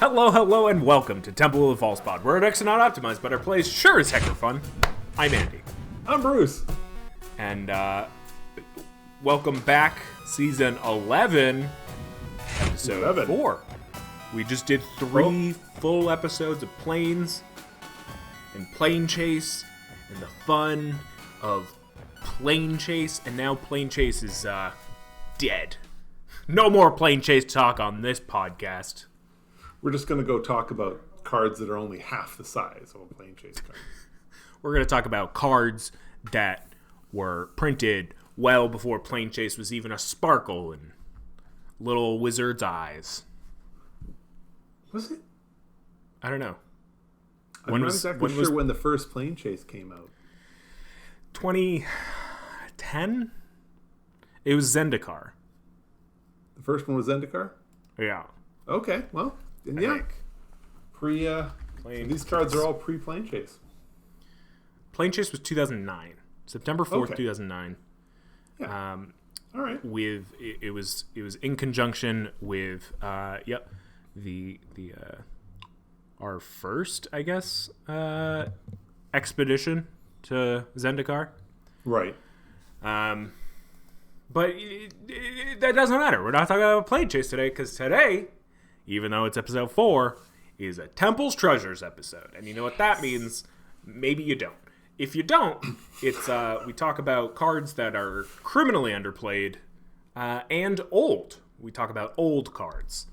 Hello, and welcome to Temple of the False Pod, where our decks are not optimized, but our plays sure as heck are fun. I'm Andy. I'm Bruce. And, welcome back, Season 11, Episode 4. We just did 3 full episodes of Planes, and Plane Chase, and the fun of Plane Chase, and now Plane Chase is, dead. No more Plane Chase talk on this podcast. We're just going to go talk about cards that are only half the size of a Plane Chase card. We're going to talk about cards that were printed well before Plane Chase was even a sparkle in little wizard's eyes. Was it? I don't know. I'm not exactly sure when the first Plane Chase came out. 2010? It was Zendikar. The first one was Zendikar? Yeah. Okay, well, then yeah. These cards are all pre-Plane Chase. Plane Chase was 2009. September 4th, 2009. Yeah. All right. It was in conjunction with our first, I guess, expedition to Zendikar. Right. But that doesn't matter. We're not talking about Plane Chase today, because today, even though it's episode 4, is a Temple's Treasures episode. And you know what that means? Maybe you don't. If you don't, it's we talk about cards that are criminally underplayed and old. We talk about old cards.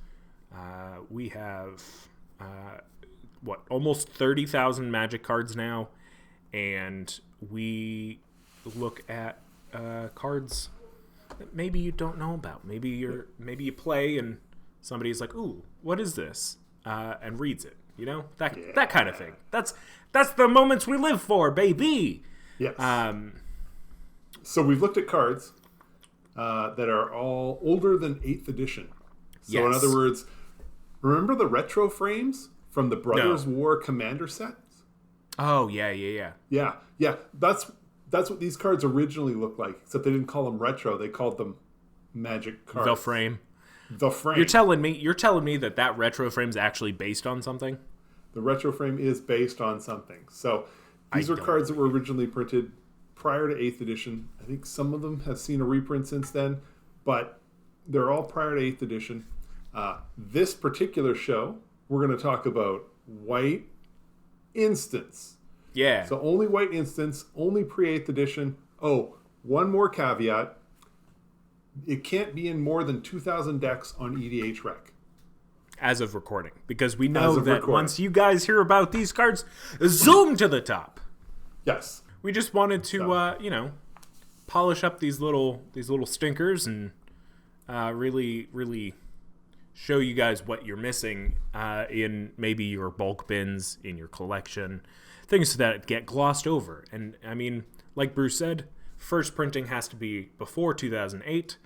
We have, almost 30,000 Magic cards now, and we look at cards that maybe you don't know about. Maybe you play and somebody's like, "Ooh, what is this?" And reads it. You know, that kind of thing. That's the moments we live for, baby. Yes. So we've looked at cards that are all older than 8th edition. So in other words, remember the retro frames from the Brothers War Commander sets? Oh, yeah. Yeah. That's what these cards originally looked like, except they didn't call them retro. They called them Magic cards. The frame. You're telling me that retro frame is actually based on something? The retro frame is based on something. So these are cards that were originally printed prior to 8th edition. I think some of them have seen a reprint since then, but they're all prior to 8th edition. This particular show, we're going to talk about white instants. Yeah. So only white instants, only pre-8th edition. Oh, one more caveat. It can't be in more than 2,000 decks on EDH Rec. As of recording. Because we know that once you guys hear about these cards, zoom to the top. Yes. We just wanted to, polish up these little stinkers and really, really show you guys what you're missing in maybe your bulk bins, in your collection, things that get glossed over. And, I mean, like Bruce said, first printing has to be before 2008.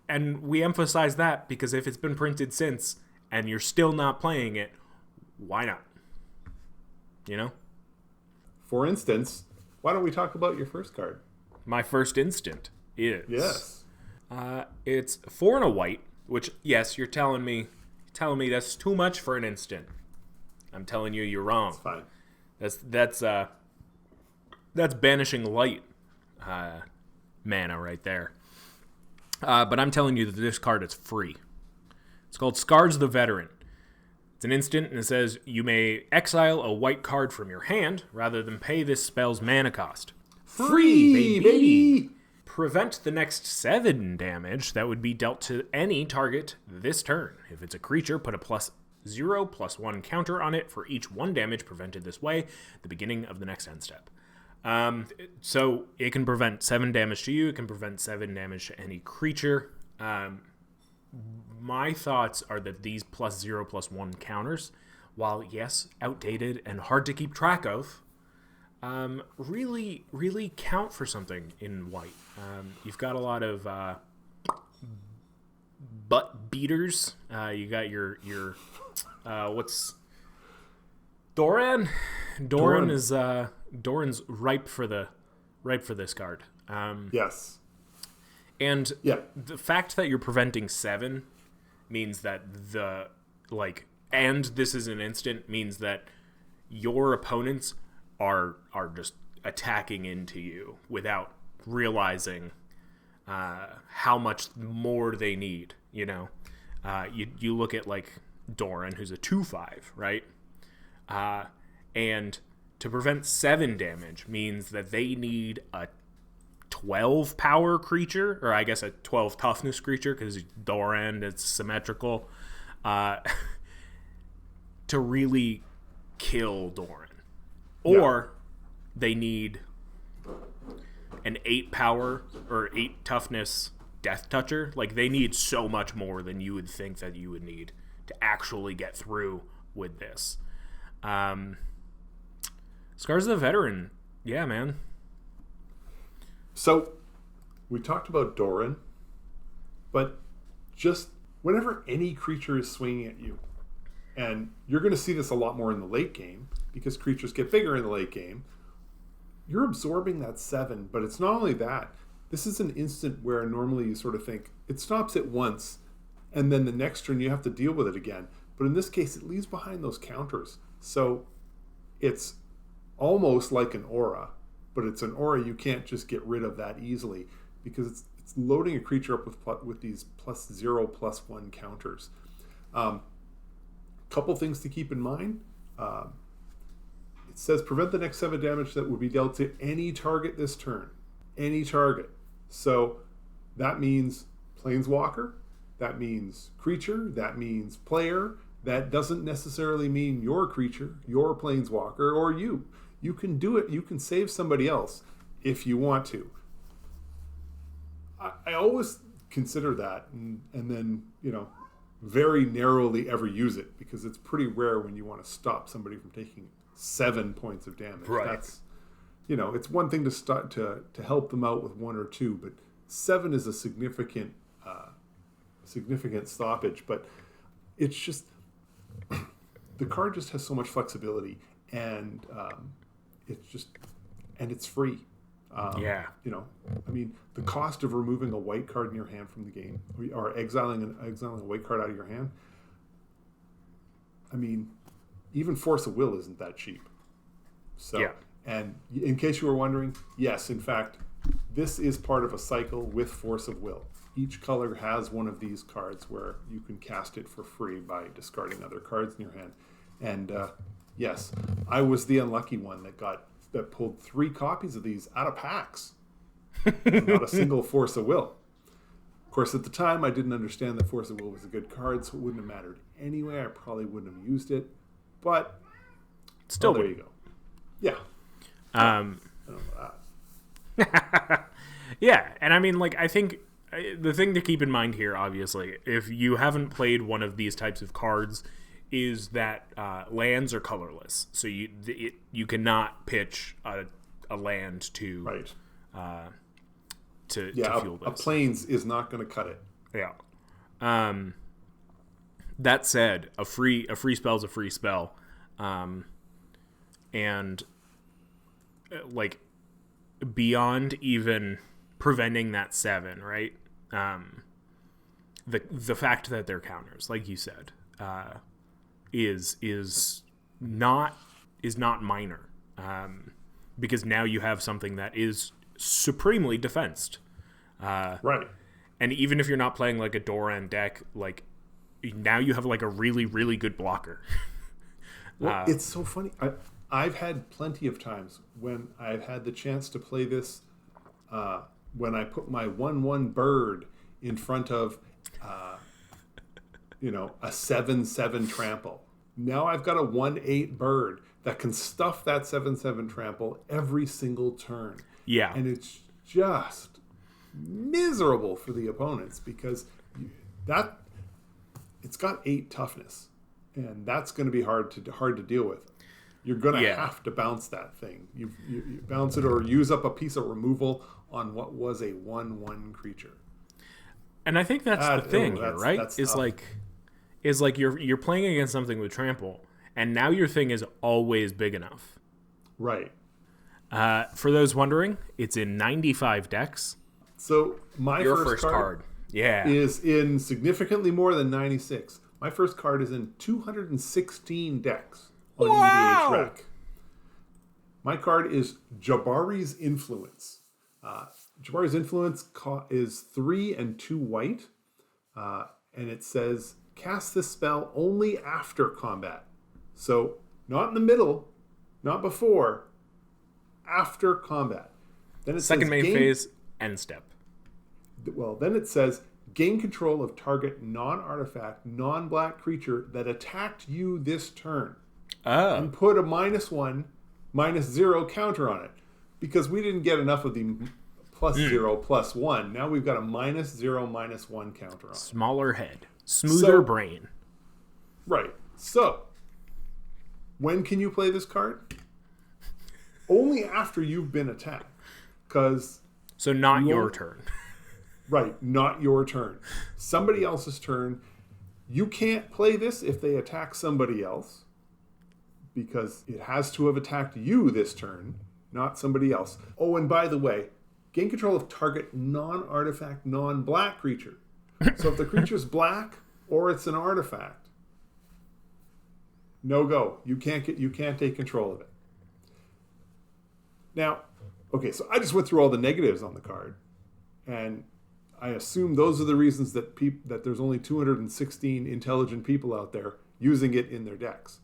And we emphasize that because if it's been printed since and you're still not playing it, why not? You know? For instance, why don't we talk about your first card? My first instant is... Yes. It's 4 and a white, which, yes, you're telling me that's too much for an instant. I'm telling you, you're wrong. That's fine. That's banishing light mana right there. But I'm telling you that this card is free. It's called Scars the Veteran. It's an instant, and it says, you may exile a white card from your hand rather than pay this spell's mana cost. Free, baby! Prevent the next 7 damage that would be dealt to any target this turn. If it's a creature, put a +0/+1 counter on it for each 1 damage prevented this way, the beginning of the next end step. So it can prevent 7 damage to you. It can prevent 7 damage to any creature. My thoughts are that these +0/+1 counters, while yes, outdated and hard to keep track of, really, really count for something in white. You've got a lot of butt beaters. You got your what's Doran? Doran is Doran's ripe for this card. Yes. And the fact that you're preventing 7 means that and this is an instant, means that your opponents are just attacking into you without realizing how much more they need. You look at like Doran, who's a 2/5, right? And to prevent 7 damage means that they need a 12 power creature, or I guess a 12 toughness creature, because Doran is symmetrical, to really kill Doran. Or they need an 8 power or 8 toughness Death Toucher. Like, they need so much more than you would think that you would need to actually get through with this. Scars of the Veteran. Yeah, man. So, we talked about Doran, but just whenever any creature is swinging at you, and you're going to see this a lot more in the late game, because creatures get bigger in the late game, you're absorbing that 7, but it's not only that. This is an instant where normally you sort of think, it stops it once, and then the next turn you have to deal with it again. But in this case, it leaves behind those counters. So it's almost like an aura, but it's an aura you can't just get rid of that easily, because it's loading a creature up with these +0, +1 counters. Couple things to keep in mind. It says prevent the next 7 damage that would be dealt to any target this turn. Any target. So that means Planeswalker, that means creature, that means player. That doesn't necessarily mean your creature, your Planeswalker, or you. You can do it. You can save somebody else if you want to. I always consider that and then, very narrowly ever use it, because it's pretty rare when you want to stop somebody from taking 7 points of damage. Right. That's, it's one thing to start to help them out with 1 or 2, but 7 is a significant stoppage. But it's just the card just has so much flexibility, and it's free. The cost of removing a white card in your hand from the game, or exiling a white card out of your hand, even Force of Will isn't that cheap. So, and in case you were wondering, yes, in fact, this is part of a cycle with Force of Will. Each color has one of these cards where you can cast it for free by discarding other cards in your hand. And yes, I was the unlucky one that pulled 3 copies of these out of packs. Not a single Force of Will. Of course, at the time, I didn't understand that Force of Will was a good card, so it wouldn't have mattered anyway. I probably wouldn't have used it. But still, there you go. Yeah. I don't know that. Yeah, and I think the thing to keep in mind here, obviously, if you haven't played one of these types of cards, is that lands are colorless. So you cannot pitch a land to right. To fuel this. A plains is not going to cut it. Yeah. That said, a free spell is a free spell, and beyond even preventing that 7, right? The fact that they're counters, like you said, is not minor, because now you have something that is supremely defensed, right? And even if you're not playing like a Doran deck, now you have a really, really good blocker. Well, it's so funny. I've had plenty of times when I've had the chance to play this, when I put my 1/1 bird in front of a 7/7 trample. Now I've got a 1/8 bird that can stuff that 7/7 trample every single turn. Yeah. And it's just miserable for the opponents, because it's got 8 toughness, and that's going to be hard to deal with. You're going to have to bounce that thing. You bounce it or use up a piece of removal on what was a 1/1 creature. And I think that's the thing here, right? That's is you're playing against something with trample, and now your thing is always big enough. Right. For those wondering, it's in 95 decks. So your first card Yeah. is in significantly more than 96. My first card is in 216 decks on EDH Rec. My card is Jabari's Influence. Jabari's Influence is 3 and 2 white, and it says, cast this spell only after combat. So, not in the middle, not before, after combat. Then it Second main phase, end step. Well, then it says, gain control of target non-artifact, non-black creature that attacked you this turn. And put a -1, -0 counter on it. Because we didn't get enough of the +0, +1. Now we've got a -0, -1 counter on it. Smaller head. Smoother brain. Right. So, when can you play this card? Only after you've been attacked. So not your turn. Right, not your turn. Somebody else's turn. You can't play this if they attack somebody else, because it has to have attacked you this turn, not somebody else. Oh, and by the way, gain control of target non-artifact, non-black creature. So if the creature's black or it's an artifact, no go. You can't take control of it. Now, okay, so I just went through all the negatives on the card, and I assume those are the reasons that that there's only 216 intelligent people out there using it in their decks.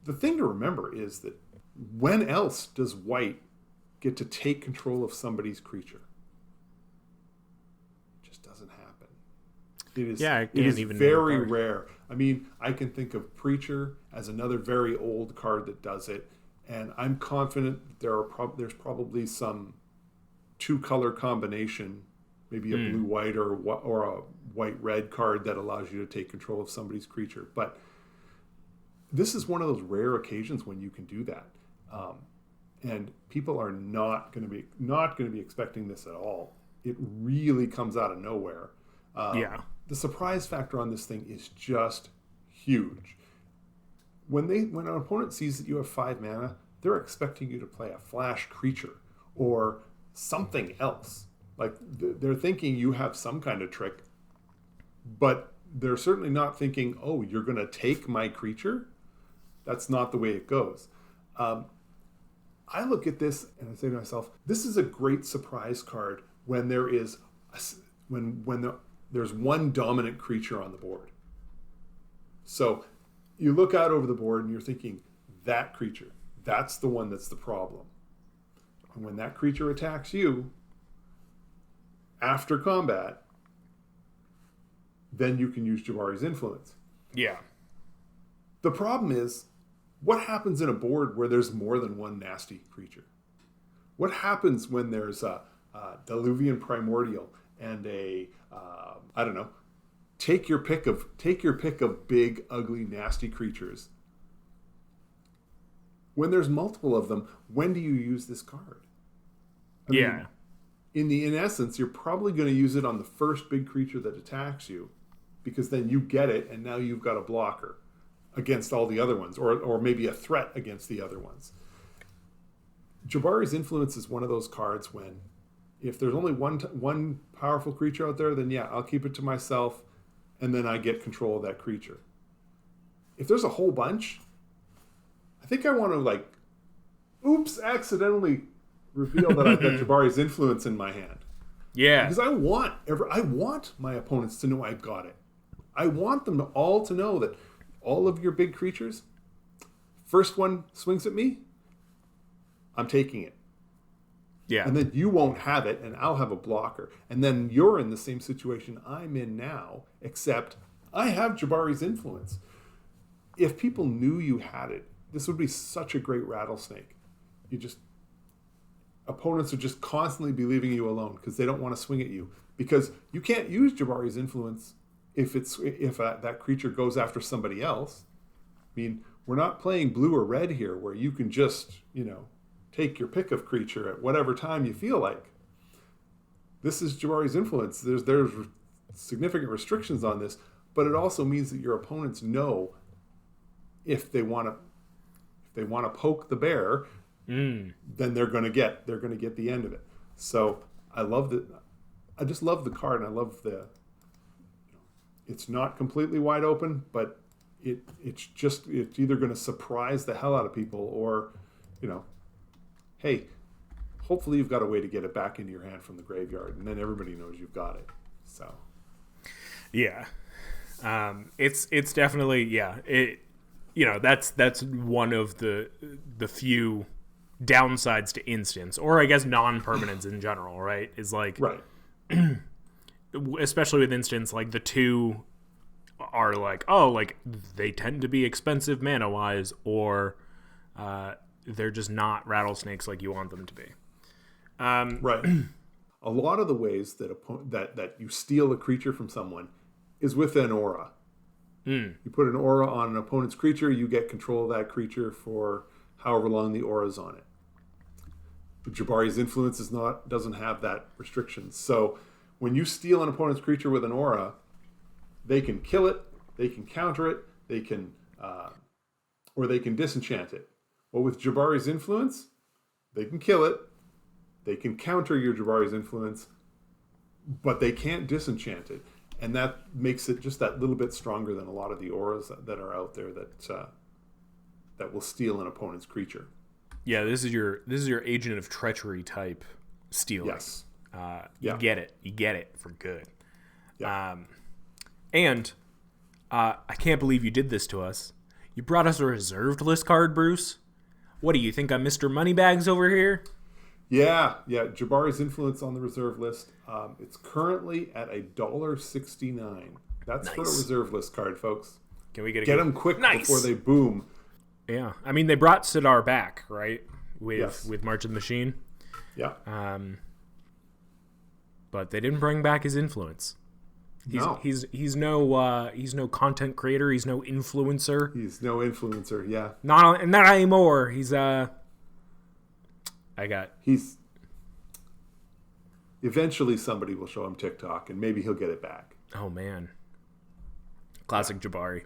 The thing to remember is that when else does white get to take control of somebody's creature? It just doesn't happen. It is very rare. I mean, I can think of Preacher as another very old card that does it, and I'm confident there's probably some 2-color combination, maybe a blue-white or a white-red card that allows you to take control of somebody's creature. But this is one of those rare occasions when you can do that, and people are not going to be expecting this at all. It really comes out of nowhere. The surprise factor on this thing is just huge. When an opponent sees that you have 5 mana, they're expecting you to play a flash creature or something else. Like, they're thinking you have some kind of trick, but they're certainly not thinking, oh, you're going to take my creature? That's not the way it goes. I look at this and I say to myself, this is a great surprise card when there's one dominant creature on the board. So you look out over the board and you're thinking, that creature, that's the one that's the problem. And when that creature attacks you after combat, then you can use Jabari's Influence. Yeah. The problem is, what happens in a board where there's more than one nasty creature? What happens when there's a Diluvian Primordial and I don't know, take your pick of big, ugly, nasty creatures? When there's multiple of them, when do you use this card? I mean, in essence, you're probably going to use it on the first big creature that attacks you, because then you get it, and now you've got a blocker against all the other ones, or maybe a threat against the other ones. Jabari's Influence is one of those cards when, if there's only one powerful creature out there, then I'll keep it to myself, and then I get control of that creature. If there's a whole bunch, I think I want to accidentally reveal that I've got Jabari's Influence in my hand. Yeah. Because I want my opponents to know I've got it. I want them all to know that all of your big creatures, first one swings at me, I'm taking it. Yeah. And then you won't have it, and I'll have a blocker. And then you're in the same situation I'm in now, except I have Jabari's Influence. If people knew you had it, this would be such a great rattlesnake. Opponents would just constantly be leaving you alone because they don't want to swing at you. Because you can't use Jabari's Influence if that creature goes after somebody else. I mean, we're not playing blue or red here where you can just, take your pick of creature at whatever time you feel like. This is Jabari's Influence. There's significant restrictions on this, but it also means that your opponents know if they want to poke the bear, then they're going to get the end of it. So I love I just love the card, and I love it's not completely wide open, but it's either going to surprise the hell out of people, or, hey, hopefully you've got a way to get it back into your hand from the graveyard, and then everybody knows you've got it. So, yeah, it's definitely that's one of the few downsides to instants, or I guess non-permanents in general, right? Is like, right. Especially with instants, like the two are like, oh, like they tend to be expensive mana wise, or they're just not rattlesnakes like you want them to be. Right. A lot of the ways that you steal a creature from someone is with an aura. You put an aura on an opponent's creature, you get control of that creature for however long the aura's on it. Jabari's Influence doesn't have that restriction. So when you steal an opponent's creature with an aura, they can kill it, they can counter it, they can or they can disenchant it. Well, with Jabari's Influence, they can kill it, they can counter your Jabari's Influence, but they can't disenchant it. And that makes it just that little bit stronger than a lot of the auras that are out there that will steal an opponent's creature. Yeah, this is your Agent of Treachery type stealing. Yes. You get it for good. Yeah. And I can't believe you did this to us. You brought us a reserved list card, Bruce. What do you think I'm Mr. Moneybags over here? Yeah. Jabari's Influence on the reserve list. It's currently at $1.69. That's nice. For a reserve list card, folks. Can we get them quick before they boom? Yeah, I mean they brought Sidar back, right? With March of the Machine. Yeah. But they didn't bring back his influence. He's no content creator. He's no influencer. He's no influencer. Yeah. Not anymore. He's Eventually somebody will show him TikTok, and maybe he'll get it back. Oh man. Classic Jabari.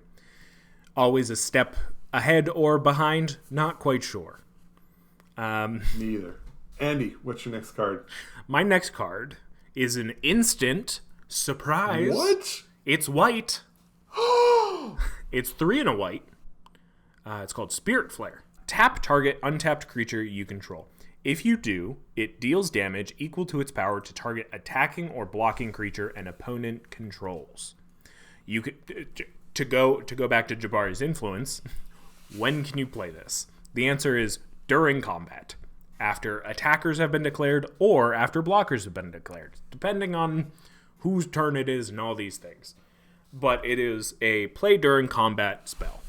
Always a step ahead or behind, not quite sure. Me either. Andy, what's your next card? My next card is an instant surprise. What? It's white. It's 3 and a white. It's called Spirit Flare. Tap target untapped creature you control. If you do, it deals damage equal to its power to target attacking or blocking creature an opponent controls. You could to go back to Jabari's Influence. When can you play this? The answer is during combat, after attackers have been declared, or after blockers have been declared, depending on whose turn it is and all these things. But it is a play during combat spell.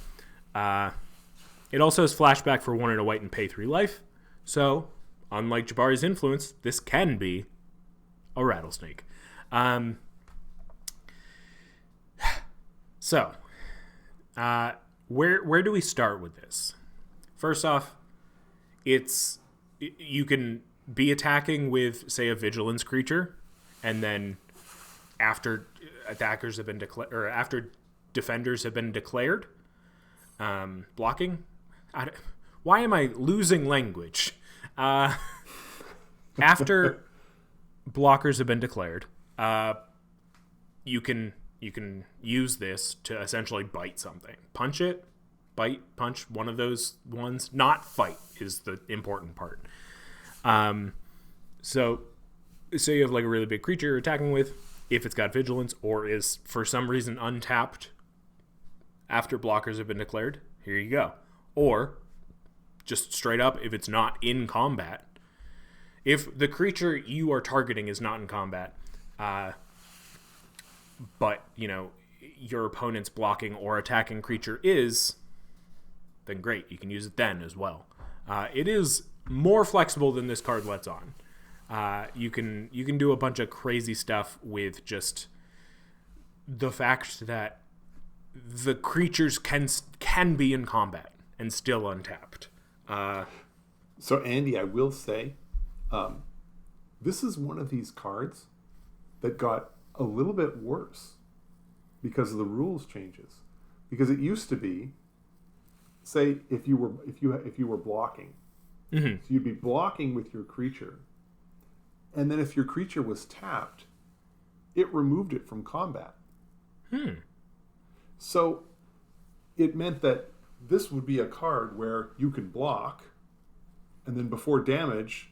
It also has flashback for 1 and a white and pay 3 life. So, unlike Jabari's Influence, this can be a rattlesnake. So, where do we start with this? First off, you can be attacking with, say, a vigilance creature, and then after attackers have been declared, or after defenders have been declared, blocking. Why am I losing language? After blockers have been declared, you can use this to essentially bite something. Punch it, bite, punch, one of those ones. Not fight is the important part. So say you have like a really big creature you're attacking with, if it's got vigilance or is for some reason untapped after blockers have been declared, here you go. Or just straight up, if it's not in combat, if the creature you are targeting is not in combat, but your opponent's blocking or attacking creature is, then great, you can use it then as well. It is more flexible than this card lets on. You can do a bunch of crazy stuff with just the fact that the creatures can be in combat and still untapped. So Andy, I will say, this is one of these cards that got a little bit worse because of the rules changes. Because it used to be, say, if you were blocking, so you'd be blocking with your creature, and then if your creature was tapped, it removed it from combat. So it meant that this would be a card where you can block, and then before damage,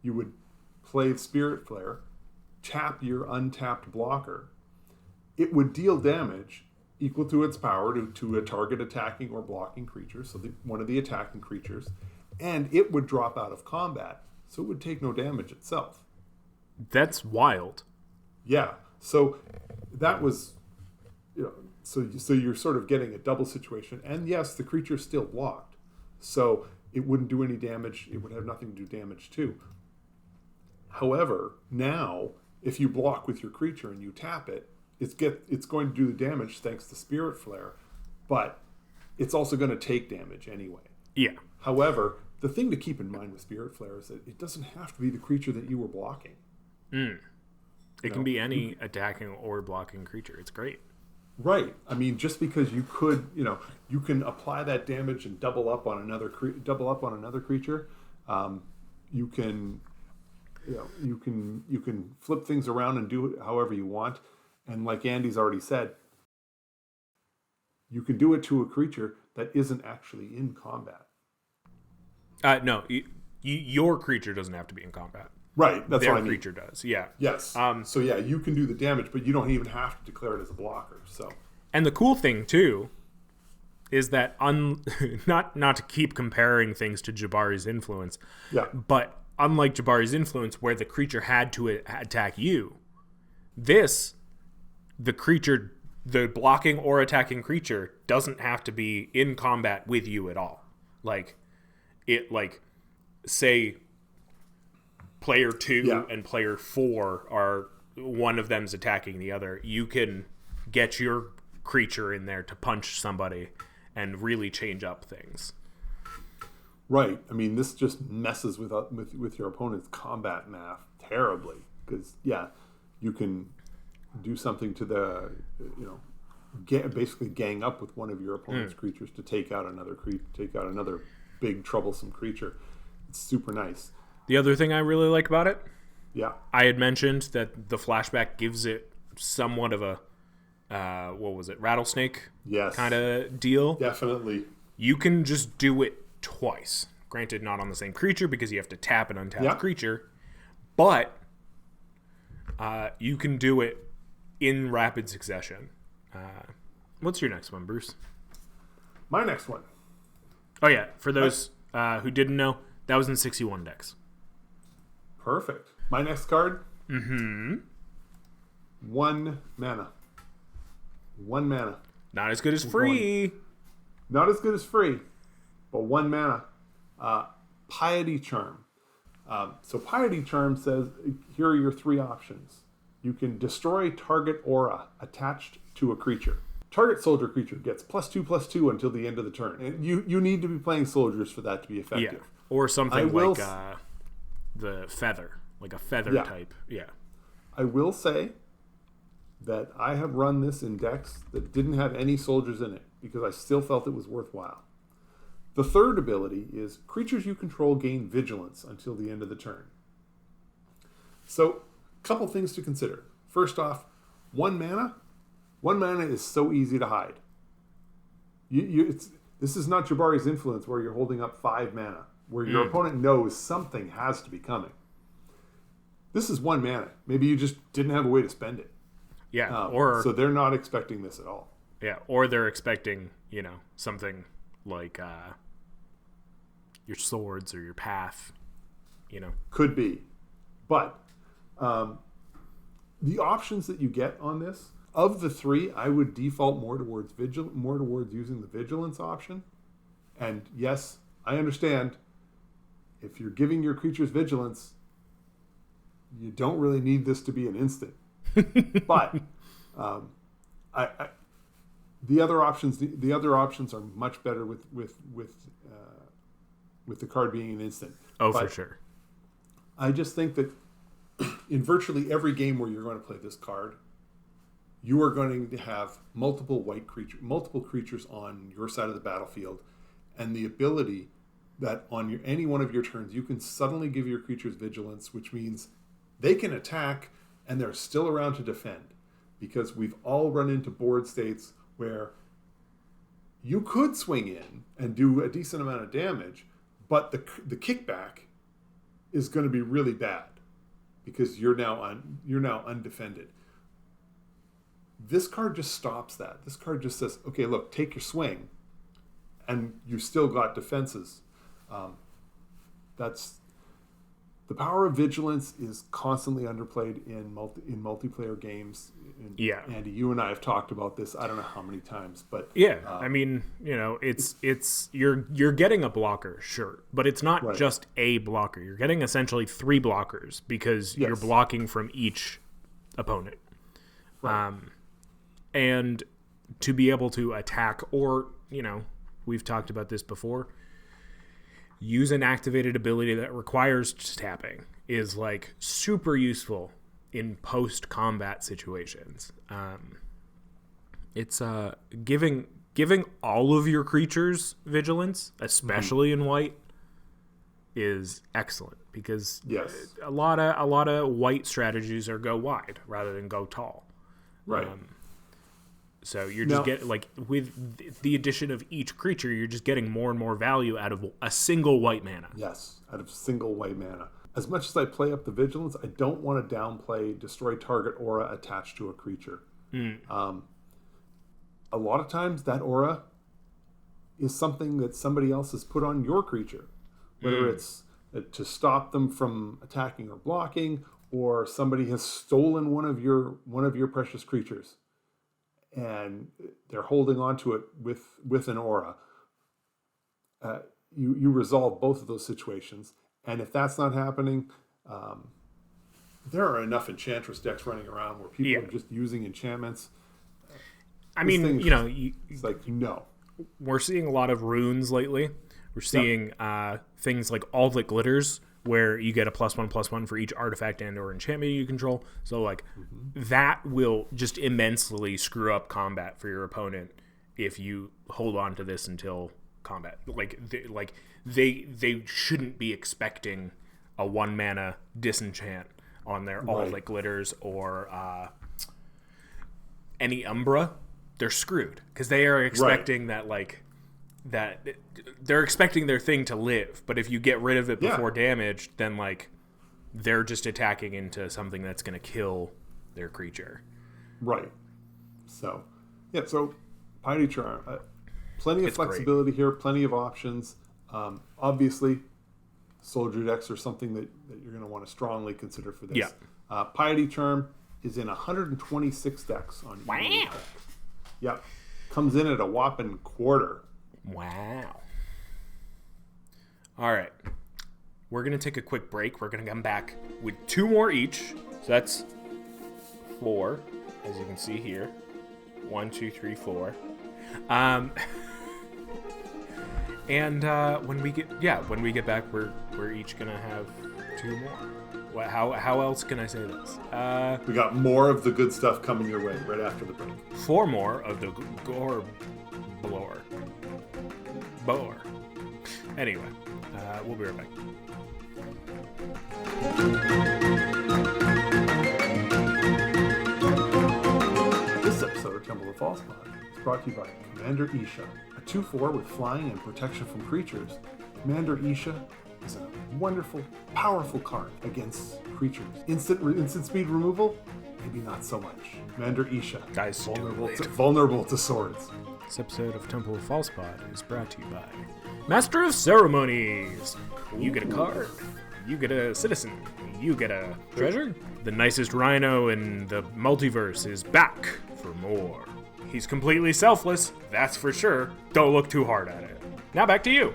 you would play Spirit Flare, tap your untapped blocker. It would deal damage equal to its power to a target attacking or blocking creature, so one of the attacking creatures, and it would drop out of combat, so it would take no damage itself. That's wild. Yeah, so that was, so you're sort of getting a double situation, and yes, the creature's still blocked, so it wouldn't do any damage. It would have nothing to do damage to. However, now if you block with your creature and you tap it, it's going to do the damage thanks to Spirit Flare, but it's also going to take damage anyway. Yeah. However, the thing to keep in mind with Spirit Flare is that it doesn't have to be the creature that you were blocking. It can be any attacking or blocking creature. It's great. Right. I mean, just because you could, you can apply that damage and double up on another creature. You can, you can flip things around and do it however you want. And like Andy's already said, you can do it to a creature that isn't actually in combat. No, your creature doesn't have to be in combat. Right, that's what I mean. Their creature does, yeah. Yes. So yeah, you can do the damage, but you don't even have to declare it as a blocker. So. And the cool thing too is that not to keep comparing things to Jabari's influence, but unlike Jabari's influence, where the creature had to attack you, the blocking or attacking creature doesn't have to be in combat with you at all. Say player 2 and player 4 are, one of them's attacking the other. You can get your creature in there to punch somebody and really change up things. Right. I mean, this just messes with your opponent's combat math terribly, because you can do something to the basically gang up with one of your opponent's creatures to take out another big troublesome creature. It's super nice. The other thing I really like about it, I had mentioned that the flashback gives it somewhat of a rattlesnake kind of deal. Definitely. You can just do it twice. Granted, not on the same creature because you have to tap an untapped creature, but you can do it in rapid succession. What's your next one, Bruce? My next one. Oh yeah, for those who didn't know, that was in 61 decks. Perfect. My next card. 1 mana. 1 mana. Not as good as free. Not as good as free, but 1 mana. Piety Charm. So Piety Charm says, here are your 3 options. You can destroy target aura attached to a creature. Target soldier creature gets +2/+2 until the end of the turn. And you need to be playing soldiers for that to be effective. Yeah. Or something like the feather, like a feather type. Yeah. I will say that I have run this in decks that didn't have any soldiers in it because I still felt it was worthwhile. The third ability is creatures you control gain vigilance until the end of the turn. So, a couple things to consider. First off, 1 mana. 1 mana is so easy to hide. This is not Jabari's influence where you're holding up 5 mana, where your opponent knows something has to be coming. This is 1 mana. Maybe you just didn't have a way to spend it. Yeah, so they're not expecting this at all. Yeah, or they're expecting, something like your swords or your path, Could be. But the options that you get on this, of the 3, I would default more towards using the vigilance option. And yes, I understand if you're giving your creatures vigilance, you don't really need this to be an instant. But the other options are much better with the card being an instant. Oh, for sure. I just think that in virtually every game where you're going to play this card, you are going to have multiple creatures on your side of the battlefield, and the ability that on any one of your turns you can suddenly give your creatures vigilance, which means they can attack and they're still around to defend, because we've all run into board states where you could swing in and do a decent amount of damage, but the kickback is going to be really bad because you're now undefended. This card just stops that. This card just says, okay, look, take your swing, and you still got defenses. That's the power of vigilance is constantly underplayed in multiplayer games. And yeah, Andy, you and I have talked about this. I don't know how many times, but yeah, I mean, it's you're getting a blocker, sure, but it's not right. just a blocker. You're getting essentially 3 blockers because you're blocking from each opponent, right. And to be able to attack, or we've talked about this before, use an activated ability that requires tapping is like super useful in post-combat situations. It's giving all of your creatures vigilance, especially in white, is excellent because a lot of white strategies are go wide rather than go tall. Right. So you're just getting, like, with the addition of each creature, you're just getting more and more value out of a single white mana. Yes, out of single white mana. As much as I play up the vigilance, I don't want to downplay destroy target aura attached to a creature. A lot of times that aura is something that somebody else has put on your creature, whether it's to stop them from attacking or blocking, or somebody has stolen one of your precious creatures, and they're holding on to it with an aura. You resolve both of those situations. And if that's not happening, there are enough Enchantress decks running around where people are just using enchantments. I mean, it's like, no. We're seeing a lot of runes lately. We're seeing things like All That Glitters, where you get a +1/+1 for each artifact and or enchantment you control. So, like, that will just immensely screw up combat for your opponent if you hold on to this until combat. They shouldn't be expecting a 1 mana disenchant on their All That Glitters or any Umbra. They're screwed because they are expecting that they're expecting their thing to live. But if you get rid of it before damage, then they're just attacking into something that's going to kill their creature. Right. So Piety Charm, plenty of flexibility here, plenty of options. Obviously, soldier decks are something that you're going to want to strongly consider for this. Yeah. Piety Charm is in 126 decks on wow. Yep. Comes in at a whopping quarter. Wow. All right. We're going to take a quick break. We're going to come back with 2 more each. So that's 4, as you can see here. 1, 2, 3, 4. And when we get back, we're each going to have 2 more. How else can I say this? We got more of the good stuff coming your way right after the break. 4 more of the gore blower. Boar. Anyway, we'll be right back. This episode of Temple of False Pod is brought to you by Commander Isha, a 2/4 with flying and protection from creatures. Commander Isha is a wonderful, powerful card against creatures. Instant speed removal? Maybe not so much. Commander Isha, guys, vulnerable to swords. This episode of Temple of False Pod is brought to you by Master of Ceremonies. You get a card. You get a citizen. You get a treasure. The nicest rhino in the multiverse is back for more. He's completely selfless, that's for sure. Don't look too hard at it. Now back to you.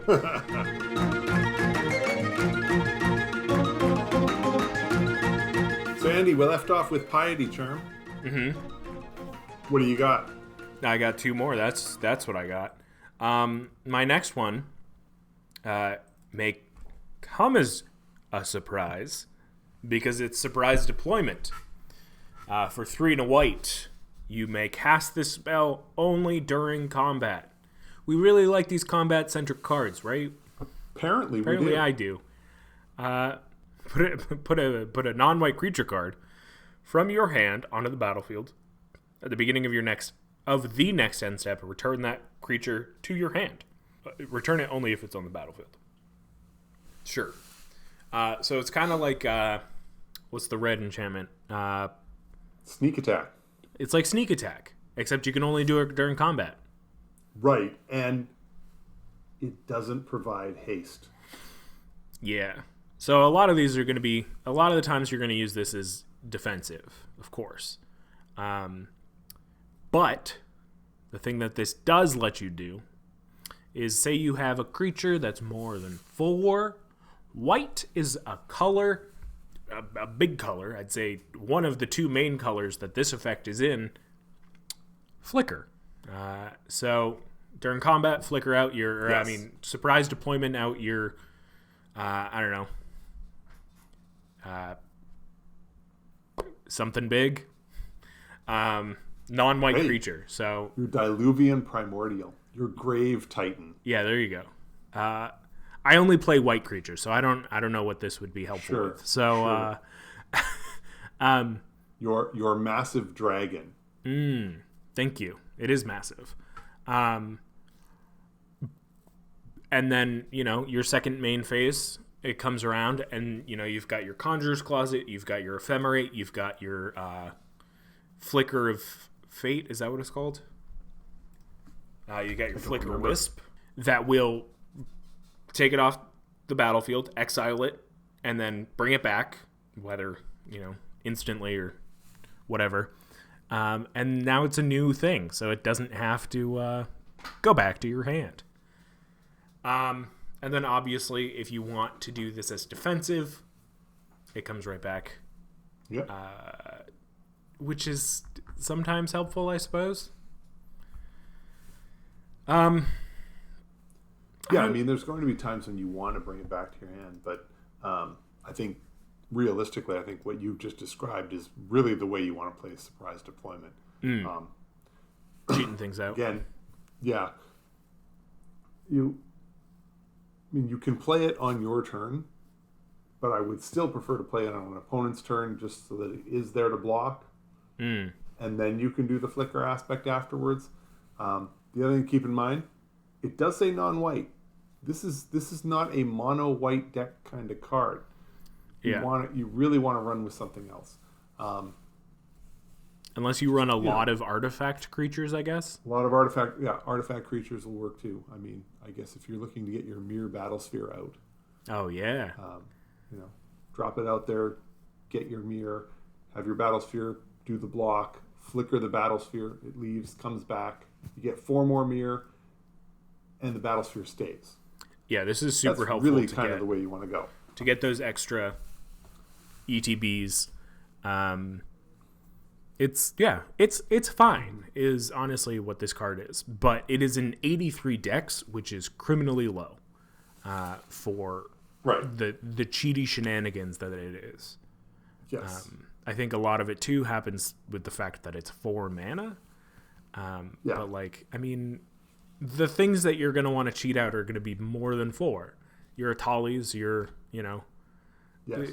So Andy, we left off with Piety Charm. Mm-hmm. What do you got? I got 2 more. That's what I got. My next one may come as a surprise because it's surprise deployment. For 3 and a white, you may cast this spell only during combat. We really like these combat-centric cards, right? Apparently I do. Put a non-white creature card from your hand onto the battlefield at the beginning of the next end step. Return that creature to your hand. Return it only if it's on the battlefield. Sure. So it's kind of like what's the red enchantment? Sneak attack. It's like sneak attack, except you can only do it during combat. Right, and it doesn't provide haste. Yeah. So a lot of these are going to be, a lot of the times you're going to use this as defensive, of course. But the thing that this does let you do is, say you have a creature that's more than 4. White is a color, a big color. I'd say one of the 2 main colors that this effect is in. Flicker. So during combat, flicker out your, surprise deployment out your, something big. Non-white creature. So your Diluvian Primordial, your Grave Titan. Yeah, there you go. I only play white creatures, so I don't know what this would be helpful with. So your Massive Dragon. Thank you. It is massive. And then, your second main phase, it comes around, and, you've got your Conjurer's Closet, you've got your Ephemerate, you've got your Flicker of Fate. Is that what it's called? You got your Flicker Wisp that will take it off the battlefield, exile it, and then bring it back, whether, instantly or whatever. And now it's a new thing, so it doesn't have to go back to your hand. And then obviously, if you want to do this as defensive, it comes right back. Yep. Which is sometimes helpful, I suppose. Yeah, there's going to be times when you want to bring it back to your hand, but I think realistically, what you've just described is really the way you want to play surprise deployment. Cheating things out. Again, yeah. You can play it on your turn, but I would still prefer to play it on an opponent's turn just so that it is there to block. And then you can do the flicker aspect afterwards. The other thing to keep in mind, it does say non-white. This is not a mono-white deck kind of card. You really want to run with something else. Unless you run a lot of artifact creatures, I guess. A lot of artifact creatures will work too. I guess if you're looking to get your Mirror Battlesphere out. Oh yeah. Drop it out there, get your Mirror, have your Battlesphere do the block, flicker the Battlesphere, it leaves, comes back. You get 4 more Mirror, and the Battlesphere stays. Yeah, this is super helpful. Really kind of the way you want to go. To get those extra ETBs. It's fine, is honestly what this card is. But it is in 83 decks, which is criminally low for the cheaty shenanigans that it is. Yes. I think a lot of it, too, happens with the fact that it's 4 mana. But, the things that you're going to want to cheat out are going to be more than 4. Your Atalis, Yes.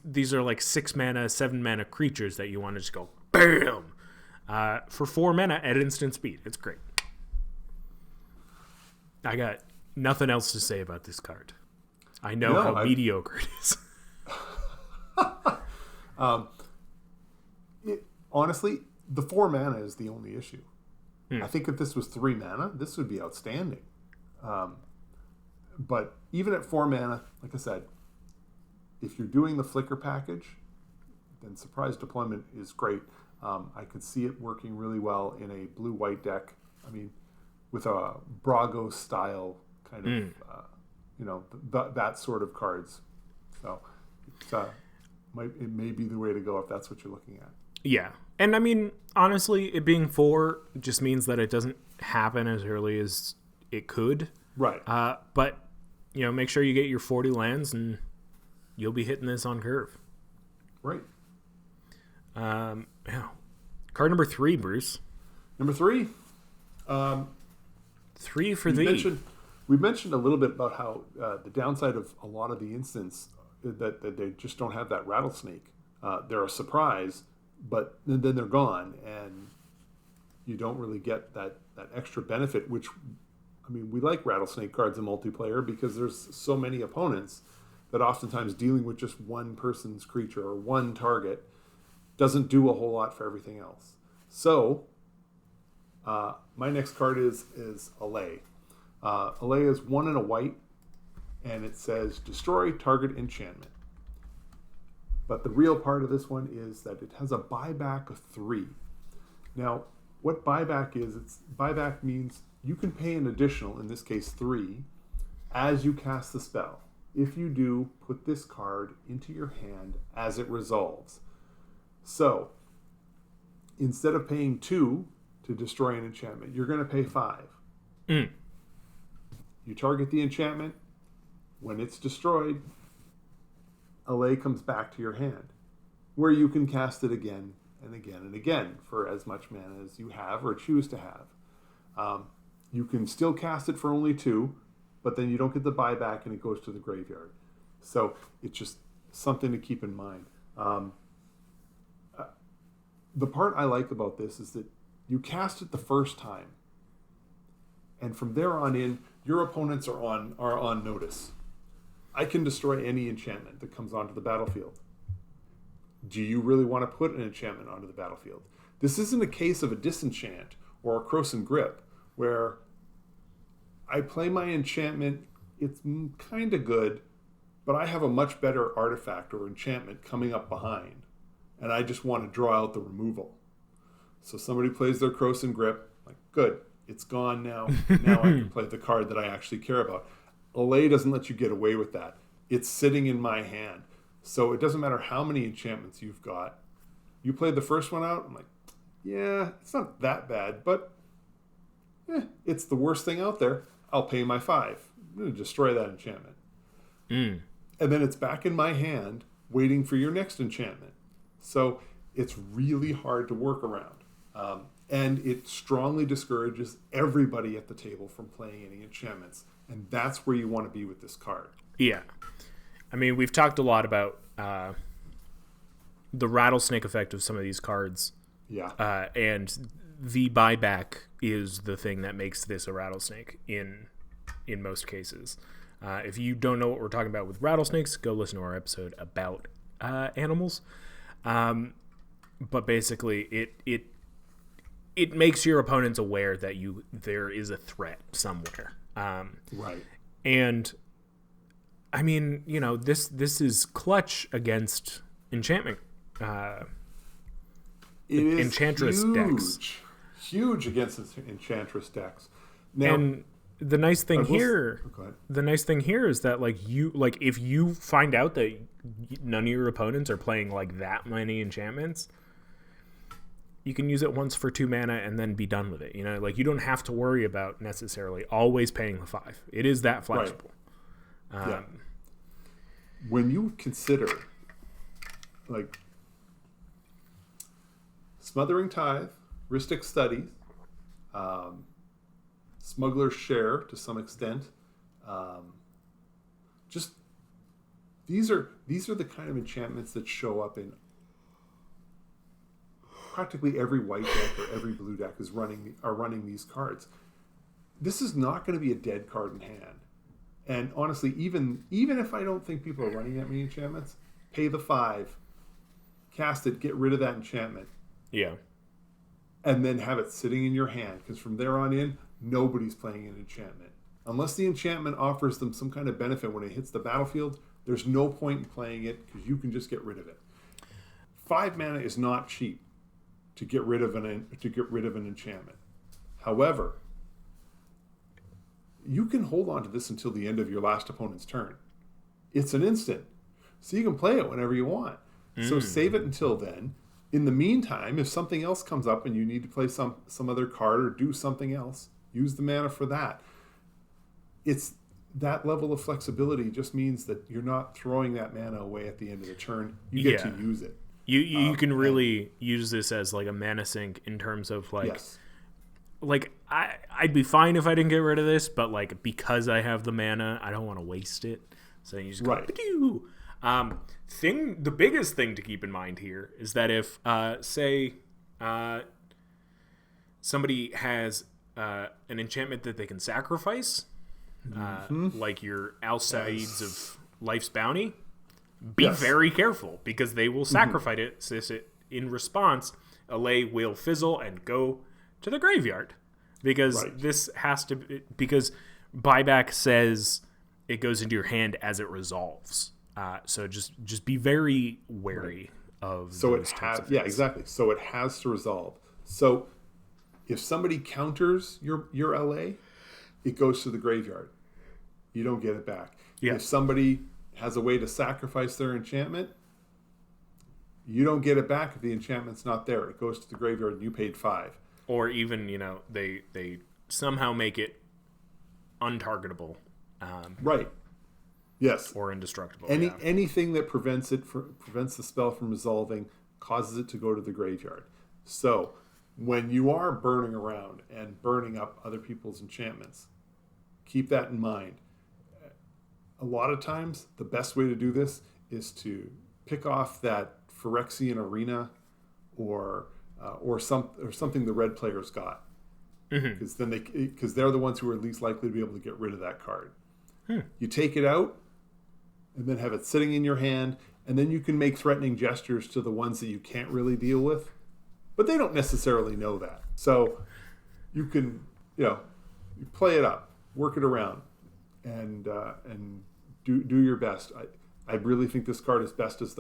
These are like 6 mana, 7 mana creatures that you want to just go BAM! For 4 mana at instant speed. It's great. I got nothing else to say about this card. I know how mediocre it is. Honestly, the 4 mana is the only issue. I think if this was 3 mana, this would be outstanding. But even at 4 mana, like I said, if you're doing the flicker package, then surprise deployment is great. I could see it working really well in a blue-white deck. With a Brago style kind of, that sort of cards. So it may be the way to go if that's what you're looking at. Yeah. And honestly, it being 4 just means that it doesn't happen as early as it could. Right. But, make sure you get your 40 lands and you'll be hitting this on curve. Right. Card number 3, Bruce. Number 3. 3 for thee. We mentioned a little bit about how the downside of a lot of the instants that they just don't have that rattlesnake. They're a surprise, but then they're gone, and you don't really get that extra benefit, which, I mean, we like rattlesnake cards in multiplayer because there's so many opponents that oftentimes dealing with just one person's creature or one target doesn't do a whole lot for everything else. So, my next card is Allay. Allay is 1 and a white, and it says destroy target enchantment. But the real part of this one is that it has a buyback of 3. Now, what buyback is, buyback means you can pay an additional, in this case 3, as you cast the spell. If you do, put this card into your hand as it resolves. So, instead of paying 2 to destroy an enchantment, you're going to pay 5. You target the enchantment. When it's destroyed, Allay comes back to your hand, where you can cast it again and again and again for as much mana as you have or choose to have. You can still cast it for only 2, but then you don't get the buyback and it goes to the graveyard. So it's just something to keep in mind. The part I like about this is that you cast it the first time, and from there on in, your opponents are on notice. I can destroy any enchantment that comes onto the battlefield. Do you really want to put an enchantment onto the battlefield? This isn't a case of a disenchant or a Croson Grip, where I play my enchantment, it's kind of good, but I have a much better artifact or enchantment coming up behind, and I just want to draw out the removal. So somebody plays their Croson Grip, like, good, it's gone now. Now I can play the card that I actually care about. Allay doesn't let you get away with that. It's sitting in my hand. So it doesn't matter how many enchantments you've got. You play the first one out, I'm like, yeah, it's not that bad, but it's the worst thing out there. I'll pay my 5. I'm going to destroy that enchantment. And then it's back in my hand waiting for your next enchantment. So it's really hard to work around. And it strongly discourages everybody at the table from playing any enchantments. And that's where you want to be with this card. Yeah. I mean, we've talked a lot about the rattlesnake effect of some of these cards. Yeah. And the buyback is the thing that makes this a rattlesnake in most cases. If you don't know what we're talking about with rattlesnakes, go listen to our episode about animals. But basically, it makes your opponents aware that there is a threat somewhere. Right. And I mean, this is clutch against enchantment. It is Enchantress decks. Huge against Enchantress decks. Now, and the nice thing here is that if you find out that none of your opponents are playing like that many enchantments, you can use it once for 2 mana and then be done with it. You don't have to worry about necessarily always paying the 5. It is that flexible. Right. When you consider Smothering Tithe, Rhystic Studies, Smuggler's Share to some extent, just these are the kind of enchantments that show up in practically every white deck or every blue deck are running these cards. This is not going to be a dead card in hand. And honestly, even if I don't think people are running that many enchantments, pay the 5, cast it, get rid of that enchantment. Yeah. And then have it sitting in your hand, because from there on in, nobody's playing an enchantment. Unless the enchantment offers them some kind of benefit when it hits the battlefield, there's no point in playing it, because you can just get rid of it. 5 mana is not cheap to get rid of an enchantment. However, you can hold on to this until the end of your last opponent's turn. It's an instant, so you can play it whenever you want. So save it until then. In the meantime, if something else comes up and you need to play some other card or do something else, use the mana for that. It's that level of flexibility just means that you're not throwing that mana away at the end of the turn. You get to use it. You can really use this as like a mana sink in terms of yes. I'd be fine if I didn't get rid of this, but because I have the mana, I don't want to waste it. So you just go, The biggest thing to keep in mind here is that if, say, somebody has an enchantment that they can sacrifice, like your Alcides of Life's Bounty, be very careful, because they will sacrifice it in response. Allay will fizzle and go to the graveyard, because this has to be, because buyback says it goes into your hand as it resolves. So just be very wary of those types of things. Yeah, exactly. So it has to resolve. So if somebody counters your LA, it goes to the graveyard. You don't get it back. Yeah. If somebody has a way to sacrifice their enchantment, you don't get it back if the enchantment's not there. It goes to the graveyard and you paid 5. Or even, they somehow make it untargetable. Right. Yes. Or indestructible. Anything that prevents the spell from resolving causes it to go to the graveyard. So when you are burning around and burning up other people's enchantments, keep that in mind. A lot of times, the best way to do this is to pick off that Phyrexian Arena or something the red players got, because they're the ones who are least likely to be able to get rid of that card. You take it out, and then have it sitting in your hand, and then you can make threatening gestures to the ones that you can't really deal with, but they don't necessarily know that. So you can, you play it up, work it around, and do your best. I really think this card is best with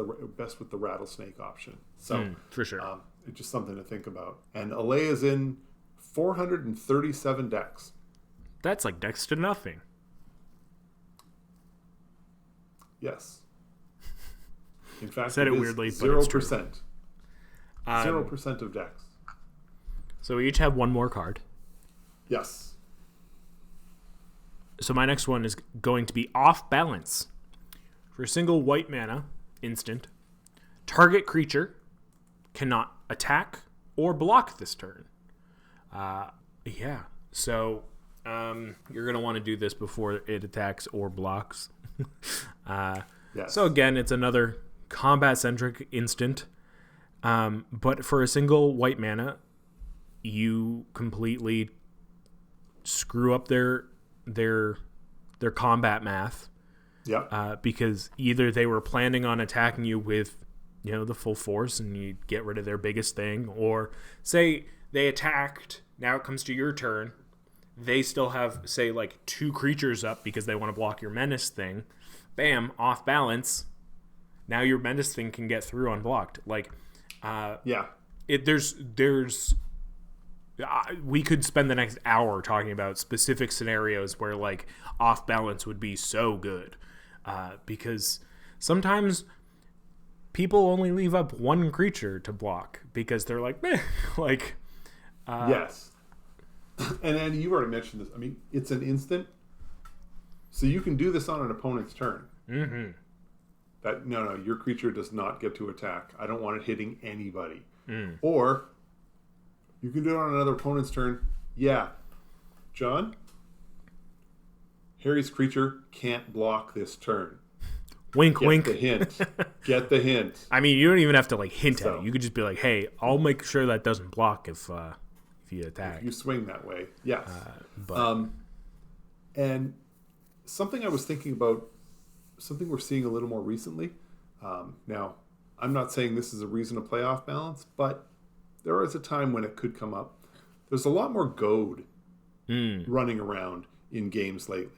the rattlesnake option. So for sure, it's just something to think about. And Allay is in 437 decks. That's like next to nothing. Yes. In fact, said it weirdly, 0%. 0% of decks. So we each have one more card. Yes. So my next one is going to be Off Balance. For a single white mana instant, target creature cannot attack or block this turn. So you're going to want to do this before it attacks or blocks. Yes. So again, it's another combat-centric instant. But for a single white mana, you completely screw up their combat math. Yeah. Because either they were planning on attacking you with, the full force and you get rid of their biggest thing, or say they attacked, now it comes to your turn, they still have, say, like 2 creatures up because they want to block your menace thing. Bam, off balance. Now your menace thing can get through unblocked. Like, we could spend the next hour talking about specific scenarios where, like, off balance would be so good. Because sometimes people only leave up 1 creature to block because they're like, meh. Like, yes. And Andy, you already mentioned this. I mean, it's an instant, so you can do this on an opponent's turn. Mm-hmm. That no, your creature does not get to attack. I don't want it hitting anybody. Or you can do it on another opponent's turn. Yeah, John, Harry's creature can't block this turn. Wink, wink. Get the hint. Get the hint. I mean, you don't even have to hint at it. You could just be like, "Hey, I'll make sure that doesn't block if you attack." If you swing that way, yes. And something I was thinking about, something we're seeing a little more recently. Now, I'm not saying this is a reason to play off balance, but there is a time when it could come up. There's a lot more goad running around in games lately.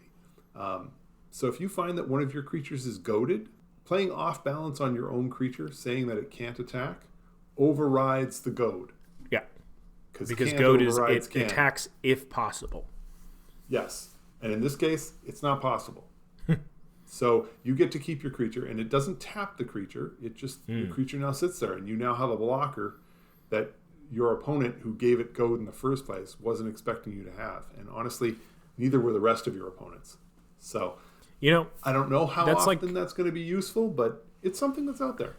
So if you find that one of your creatures is goaded, playing off balance on your own creature, saying that it can't attack, overrides the goad. Yeah. Because goad is it attacks if possible. Yes. And in this case, it's not possible. So you get to keep your creature, and it doesn't tap the creature. It just, the creature now sits there, and you now have a blocker that your opponent who gave it goad in the first place wasn't expecting you to have. And honestly, neither were the rest of your opponents. So, I don't know how often that's going to be useful, but it's something that's out there.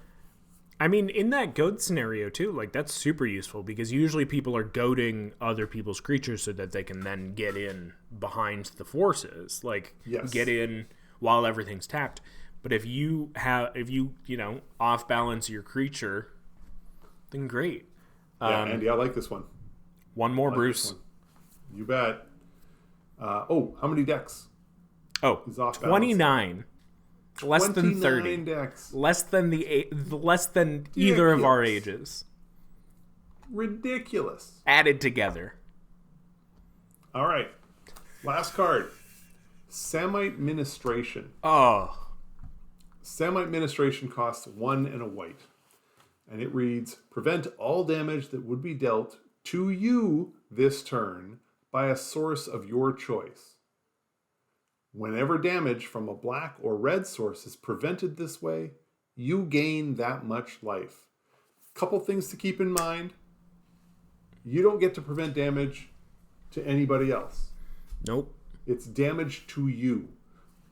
I mean, in that goad scenario too, that's super useful because usually people are goading other people's creatures so that they can then get in behind the forces, get in while everything's tapped. But if you off balance your creature, then great. Yeah, Andy, I like this one. One more, Bruce. You bet. How many decks? Oh, 29. Less than 30. Decks. Less than either of our ages. Ridiculous. Added together. All right. Last card. Samite Ministration. Oh. Samite Ministration costs 1 and a white. And it reads, prevent all damage that would be dealt to you this turn by a source of your choice. Whenever damage from a black or red source is prevented this way, you gain that much life. Couple things to keep in mind. You don't get to prevent damage to anybody else. Nope. It's damage to you.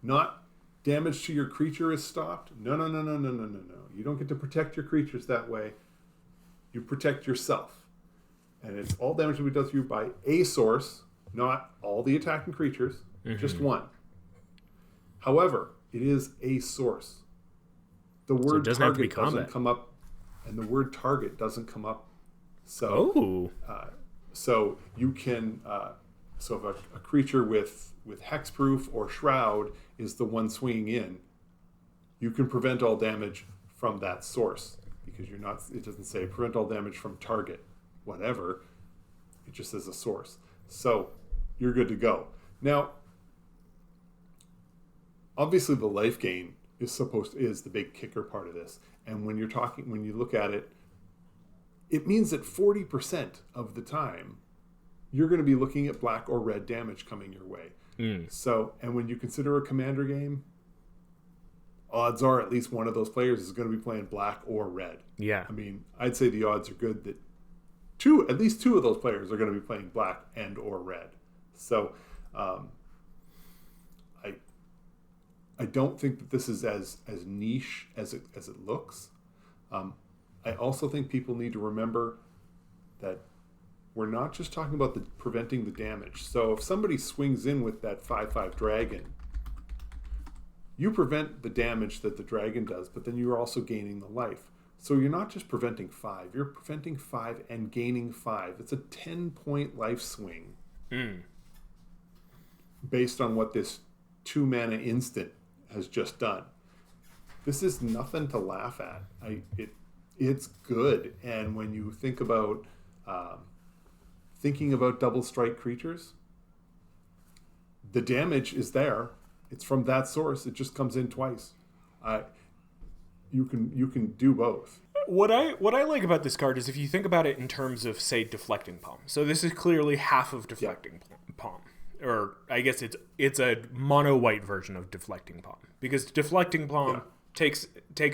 Not damage to your creature is stopped. No. You don't get to protect your creatures that way. You protect yourself. And it's all damage that we do to you by a source, not all the attacking creatures, just one. However, it is a source. The word target doesn't come up, and the word target doesn't come up. So, so you can, so if a creature with hexproof or shroud is the one swinging in, you can prevent all damage from that source because you're not. It doesn't say prevent all damage from target, whatever. It just says a source. So you're good to go. Now, obviously, the life gain is the big kicker part of this. And when you look at it, it means that 40% of the time you're going to be looking at black or red damage coming your way. So, and when you consider a commander game, odds are at least one of those players is going to be playing black or red. Yeah. I mean, I'd say the odds are good that at least two of those players are going to be playing black and or red. So, I don't think that this is as niche as it looks. I also think people need to remember that we're not just talking about preventing the damage. So if somebody swings in with that 5/5 dragon, you prevent the damage that the dragon does, but then you're also gaining the life. So you're not just preventing 5, you're preventing 5 and gaining 5. It's a 10-point life swing based on what this 2-mana instant has just done. This is nothing to laugh at. It's good. And when you think about thinking about double strike creatures, the damage is there. It's from that source. It just comes in twice. You can do both. What I like about this card is if you think about it in terms of, say, Deflecting Palm. So this is clearly half of Deflecting Palm. Or I guess it's a mono white version of Deflecting Palm. Because Deflecting Palm takes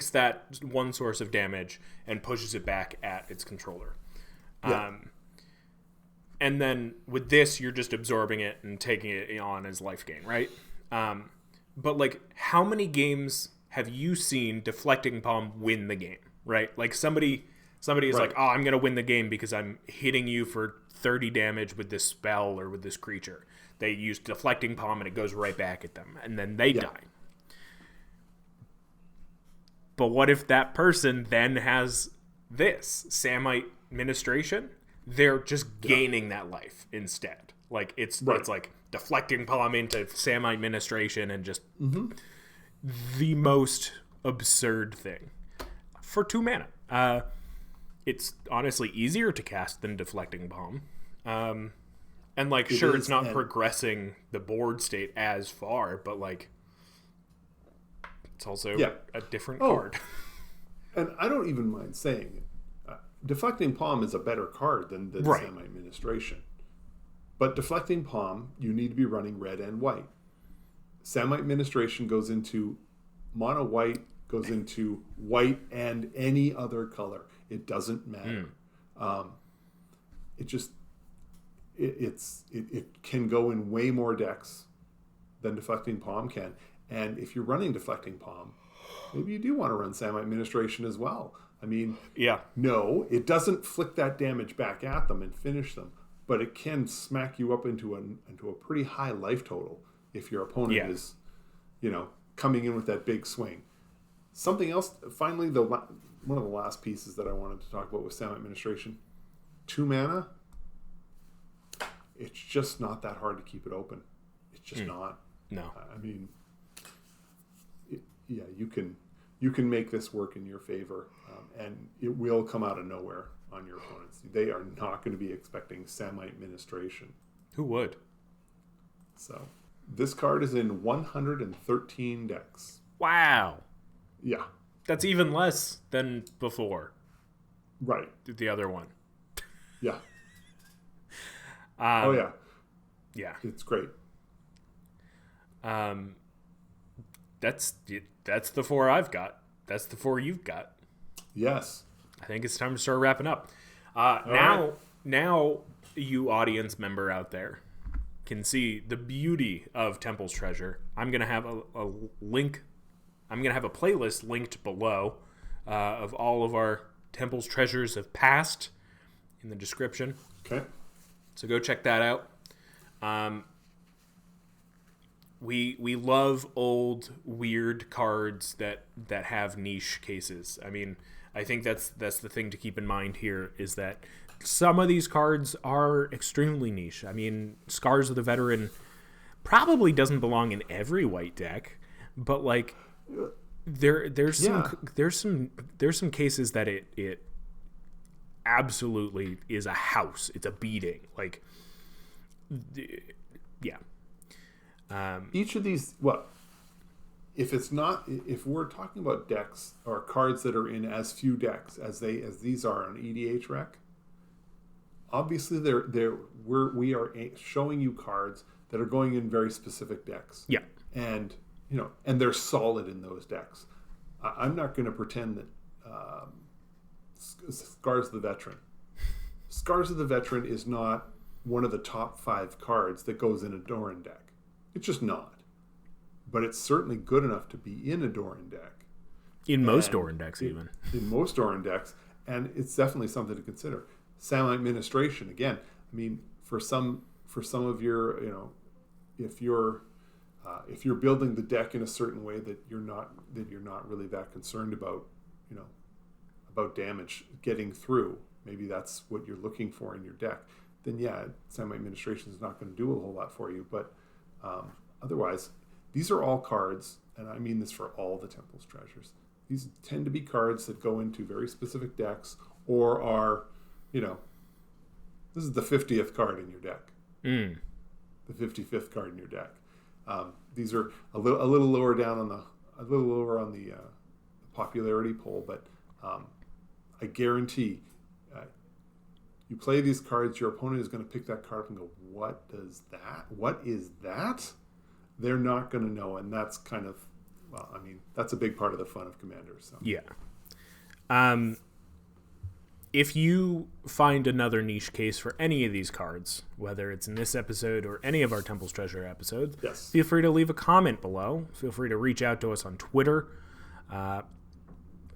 that one source of damage and pushes it back at its controller. Yeah. And then with this, you're just absorbing it and taking it on as life gain, right? But like, how many games have you seen Deflecting Palm win the game, right? Like somebody is like, oh, I'm going to win the game because I'm hitting you for 30 damage with this spell or with this creature. They use Deflecting Palm and it goes right back at them, and then they die. But what if that person then has this Samite Ministration? They're just gaining that life instead. Like it's like Deflecting Palm into Samite Ministration and just the most absurd thing for 2 mana. It's honestly easier to cast than Deflecting Palm. And like, sure, it's not progressing the board state as far, but like, it's also a different card. And I don't even mind saying it. Deflecting Palm is a better card than the Samite Ministration. But Deflecting Palm, you need to be running red and white. Samite Ministration goes into mono white, goes into white and any other color. It doesn't matter. It can go in way more decks than Deflecting Palm can. And if you're running Deflecting Palm, maybe you do want to run Samite Administration as well. I mean, no, it doesn't flick that damage back at them and finish them, but it can smack you up into a pretty high life total if your opponent is, coming in with that big swing. Something else, finally, one of the last pieces that I wanted to talk about was Samite Ministration. 2 mana, it's just not that hard to keep it open. It's just not. No. I mean, you can make this work in your favor, and it will come out of nowhere on your opponents. They are not going to be expecting Samite Ministration. Who would? So, this card is in 113 decks. Wow. Yeah. That's even less than before. Right. The other one. Yeah. Oh, yeah. Yeah. It's great. That's the 4 I've got. That's the 4 you've got. Yes. I think it's time to start wrapping up. Now, you audience member out there can see the beauty of Temple's Treasure. I'm going to have a link. I'm going to have a playlist linked below of all of our Temple's Treasures of past in the description. Okay. So go check that out. We love old weird cards that have niche cases. I mean, I think that's the thing to keep in mind here is that some of these cards are extremely niche. I mean, Scars of the Veteran probably doesn't belong in every white deck, but like there's some cases that it absolutely is a house. It's a beating. Like, yeah. Each of these, if we're talking about decks or cards that are in as few decks as these are on EDH Rec, obviously we are showing you cards that are going in very specific decks. Yeah. And and they're solid in those decks. I'm not going to pretend that Scars of the Veteran. Scars of the Veteran is not one of the top 5 cards that goes in a Doran deck. It's just not. But it's certainly good enough to be in a Doran deck. In most Doran decks, even. In most Doran decks. And it's definitely something to consider. Samite Administration, again, I mean, for some of your, if you're building the deck in a certain way that you're not really that concerned about, about damage getting through, maybe that's what you're looking for in your deck, then yeah, Samite Administration is not going to do a whole lot for you. But otherwise, these are all cards, and I mean this for all the Temple's Treasures. These tend to be cards that go into very specific decks or are, this is the 50th card in your deck. The 55th card in your deck. These are a little lower down on the popularity poll, but I guarantee you play these cards, your opponent is going to pick that card up and go, what is that? They're not going to know, and that's kind of, that's a big part of the fun of Commander. So. Yeah. If you find another niche case for any of these cards, whether it's in this episode or any of our Temple's Treasure episodes, yes, feel free to leave a comment below. Feel free to reach out to us on Twitter.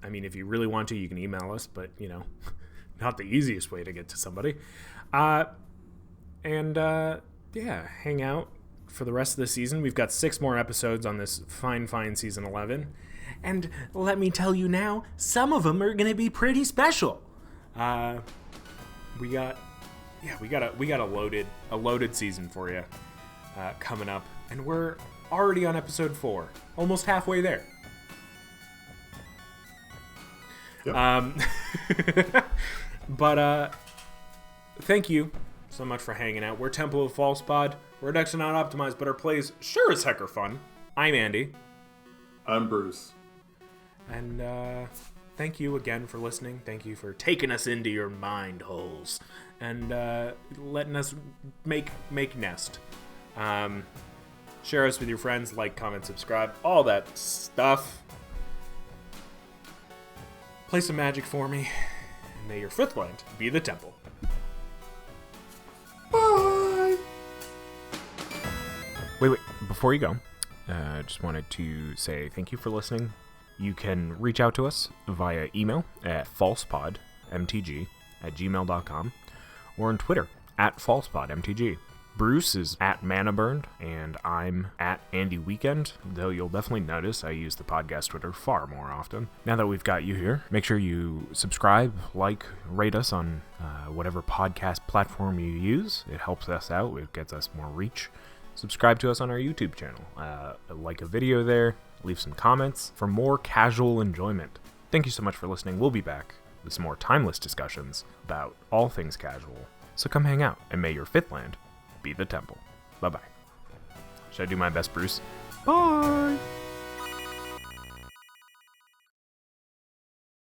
If you really want to, you can email us, but, not the easiest way to get to somebody. Hang out for the rest of the season. We've got 6 more episodes on this fine season 11. And let me tell you now, some of them are going to be pretty special. We got a loaded season for you coming up, and we're already on episode 4, almost halfway there. Yep. But thank you so much for hanging out. We're Temple of False Pod. We're actually not optimized, but our plays sure as heck are fun. I'm Andy. I'm Bruce. And thank you again for listening. Thank you for taking us into your mind holes and letting us make nest. Share us with your friends, like, comment, subscribe, all that stuff. Play some magic for me, and may your 5th land be the temple. Bye! Wait, before you go, I just wanted to say thank you for listening. You can reach out to us via email at falsepodmtg@gmail.com or on Twitter @falsepodmtg. Bruce is at ManaBurned, and I'm at Andy Weekend, though you'll definitely notice I use the podcast Twitter far more often. Now that we've got you here, make sure you subscribe, like, rate us on whatever podcast platform you use. It helps us out. It gets us more reach. Subscribe to us on our YouTube channel. Like a video there. Leave some comments for more casual enjoyment. Thank you so much for listening. We'll be back with some more timeless discussions about all things casual. So come hang out, and may your fifth land be the temple. Bye-bye. Should I do my best, Bruce? Bye!